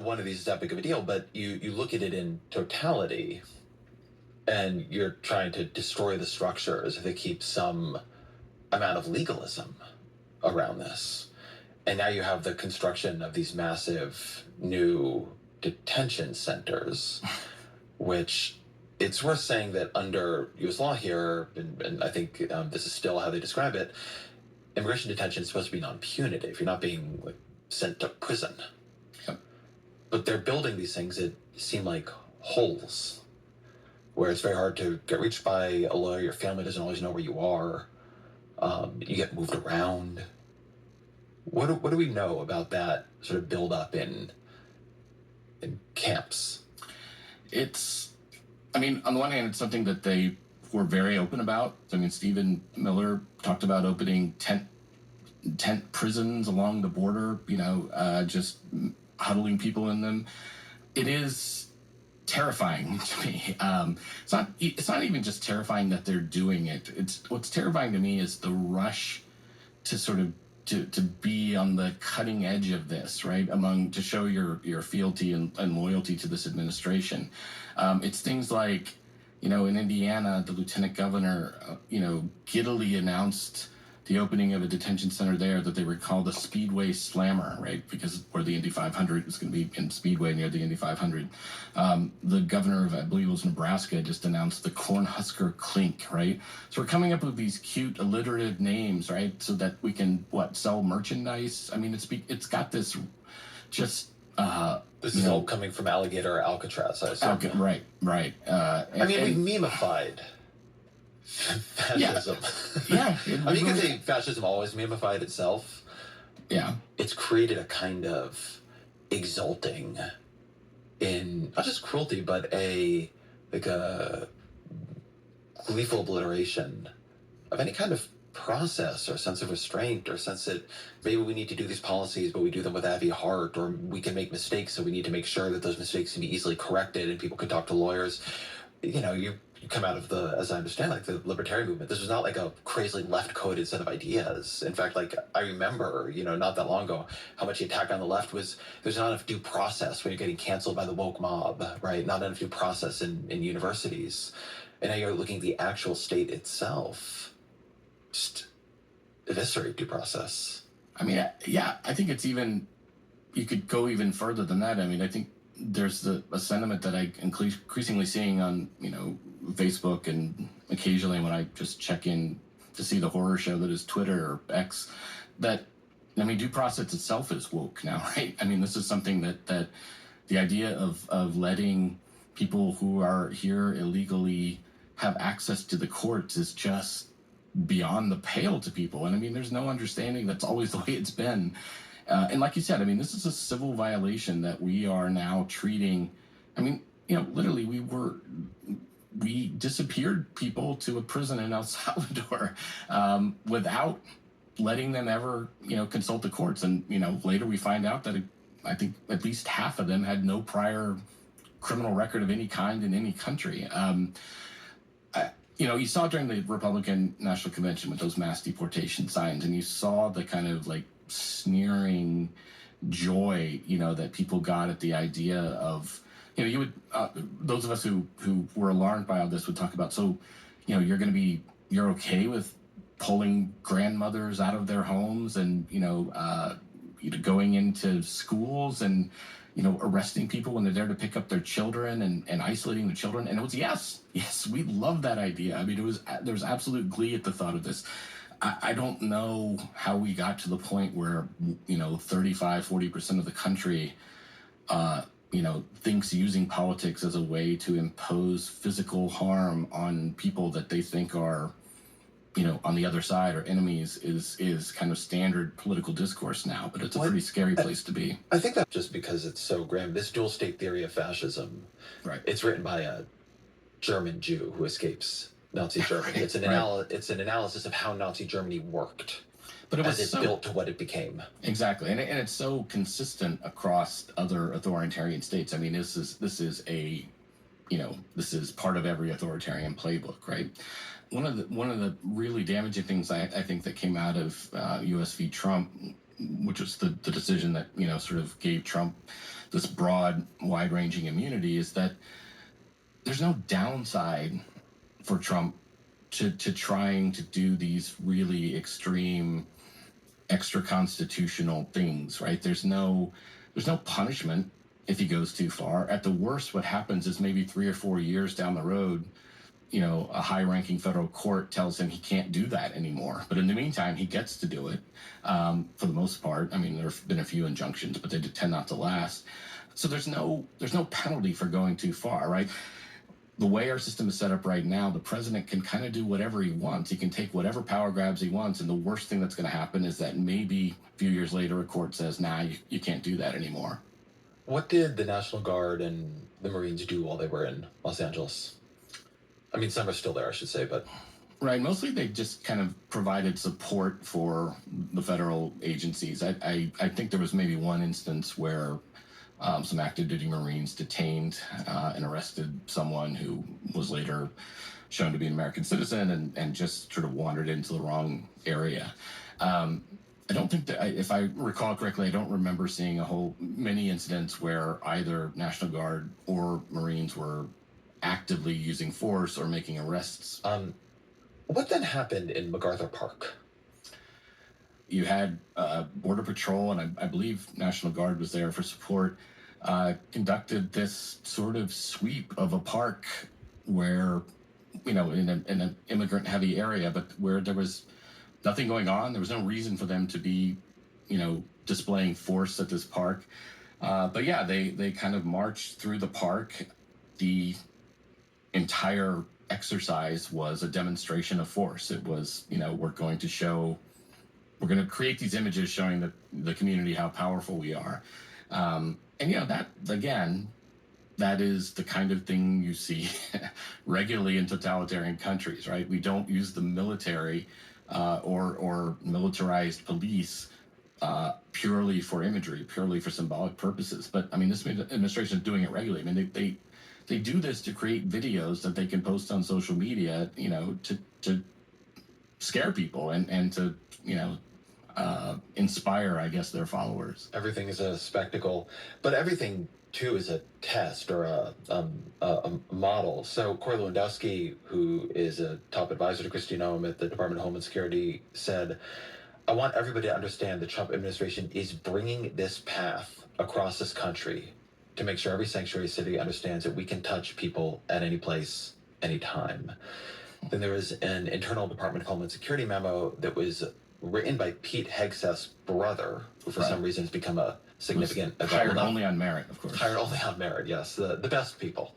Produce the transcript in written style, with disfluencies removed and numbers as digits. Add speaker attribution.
Speaker 1: one of these is that big of a deal, but you look at it in totality, and you're trying to destroy the structures if they keep some amount of legalism around this. And now you have the construction of these massive new detention centers, which it's worth saying that under US law here, and I think this is still how they describe it, immigration detention is supposed to be non-punitive. You're not being like, sent to prison.
Speaker 2: Yep.
Speaker 1: But they're building these things that seem like holes, where it's very hard to get reached by a lawyer. Your family doesn't always know where you are. You get moved around. What do we know about that sort of build up in camps?
Speaker 2: I mean, on the one hand, it's something that they were very open about. I mean, Stephen Miller talked about opening tent prisons along the border, just huddling people in them. It is terrifying to me. It's not even just terrifying that they're doing it. What's terrifying to me is the rush to sort of to be on the cutting edge of this, right? To show your fealty and loyalty to this administration. It's things like, in Indiana, the lieutenant governor, giddily announced the opening of a detention center there that they would call the Speedway Slammer, right? Because where the Indy 500 is going to be in Speedway near the Indy 500. The governor of, I believe it was Nebraska, just announced the Cornhusker Clink, right? So we're coming up with these cute alliterative names, right? So that we can, sell merchandise. I mean, it's got this just...
Speaker 1: this is all coming from Alligator Alcatraz, I assume.
Speaker 2: Right.
Speaker 1: We've memified fascism.
Speaker 2: Yeah.
Speaker 1: You can say fascism always memified itself.
Speaker 2: Yeah.
Speaker 1: It's created a kind of exulting in not just cruelty, but a gleeful obliteration of any kind of process or sense of restraint or sense that maybe we need to do these policies, but we do them with a heavy heart, or we can make mistakes, so we need to make sure that those mistakes can be easily corrected and people can talk to lawyers. You come out of as I understand, like the libertarian movement. This was not like a crazily left-coded set of ideas. In fact, like I remember, not that long ago, how much the attack on the left was there's not enough due process when you're getting canceled by the woke mob, right? Not enough due process in universities. And now you're looking at the actual state itself. Just eviscerate due process.
Speaker 2: I mean, yeah, I think it's even, you could go even further than that. I mean, I think there's a sentiment that I'm increasingly seeing on, Facebook and occasionally when I just check in to see the horror show that is Twitter or X, that, due process itself is woke now, right? I mean, this is something that the idea of letting people who are here illegally have access to the courts is just beyond the pale to people. And there's no understanding that's always the way it's been. And like you said, this is a civil violation that we are now treating. Literally we disappeared people to a prison in El Salvador without letting them ever, consult the courts. And, later we find out that I think at least half of them had no prior criminal record of any kind in any country. You saw during the Republican National Convention with those mass deportation signs, and you saw the kind of like sneering joy, that people got at the idea of, you would, those of us who were alarmed by all this would talk about, so, you're okay with pulling grandmothers out of their homes and, going into schools and, arresting people when they're there to pick up their children and isolating the children. And it was, yes, we love that idea. There was absolute glee at the thought of this. I don't know how we got to the point where, 35-40% of the country, thinks using politics as a way to impose physical harm on people that they think are, on the other side or enemies is kind of standard political discourse now. But it's a pretty scary place to be.
Speaker 1: I think that's just because it's so grim. This dual state theory of fascism,
Speaker 2: right?
Speaker 1: It's written by a German Jew who escapes Nazi Germany. Right. It's an analysis of how Nazi Germany worked. But it was built to what it became.
Speaker 2: Exactly, and it's so consistent across other authoritarian states. This is part of every authoritarian playbook, right? One of the really damaging things I think that came out of U.S. v. Trump, which was the decision that sort of gave Trump this broad, wide-ranging immunity is that there's no downside for Trump to trying to do these really extreme extra constitutional things, right? There's no punishment if he goes too far. At the worst, what happens is maybe 3 or 4 years down the road, a high-ranking federal court tells him he can't do that anymore. But in the meantime, he gets to do it for the most part. I mean, there have been a few injunctions, but they tend not to last. So there's no penalty for going too far, right? The way our system is set up right now, the president can kind of do whatever he wants. He can take whatever power grabs he wants, and the worst thing that's going to happen is that maybe a few years later a court says, nah, you can't do that anymore.
Speaker 1: What did the National Guard and the Marines do while they were in Los Angeles? I mean, some are still there, I should say, but
Speaker 2: Right. Mostly they just kind of provided support for the federal agencies. I think there was maybe one instance where some active duty Marines detained and arrested someone who was later shown to be an American citizen and just sort of wandered into the wrong area. I don't think that, if I recall correctly, I don't remember seeing many incidents where either National Guard or Marines were actively using force or making arrests.
Speaker 1: what then happened in MacArthur Park?
Speaker 2: You had Border Patrol, and I believe National Guard was there for support, conducted this sort of sweep of a park where, in an immigrant heavy area, but where there was nothing going on. There was no reason for them to be, displaying force at this park. But yeah, they kind of marched through the park. The entire exercise was a demonstration of force. It was, we're going to create these images showing the community how powerful we are. That, again, that is the kind of thing you see regularly in totalitarian countries, right? We don't use the military or militarized police purely for imagery, purely for symbolic purposes. But I mean, this administration is doing it regularly. I mean, they do this to create videos that they can post on social media, to scare people and to, inspire, I guess, their followers.
Speaker 1: Everything is a spectacle, but everything too is a test or a model. So Corey Lewandowski, who is a top advisor to Kristi Noem at the Department of Homeland Security, said, "I want everybody to understand the Trump administration is bringing this path across this country to make sure every sanctuary city understands that we can touch people at any place, anytime." Then there was an internal Department of Homeland Security memo that was written by Pete Hegseth's brother, who for some reason has become a significant
Speaker 2: hired only on merit, of course.
Speaker 1: Hired only on merit, yes, the best people.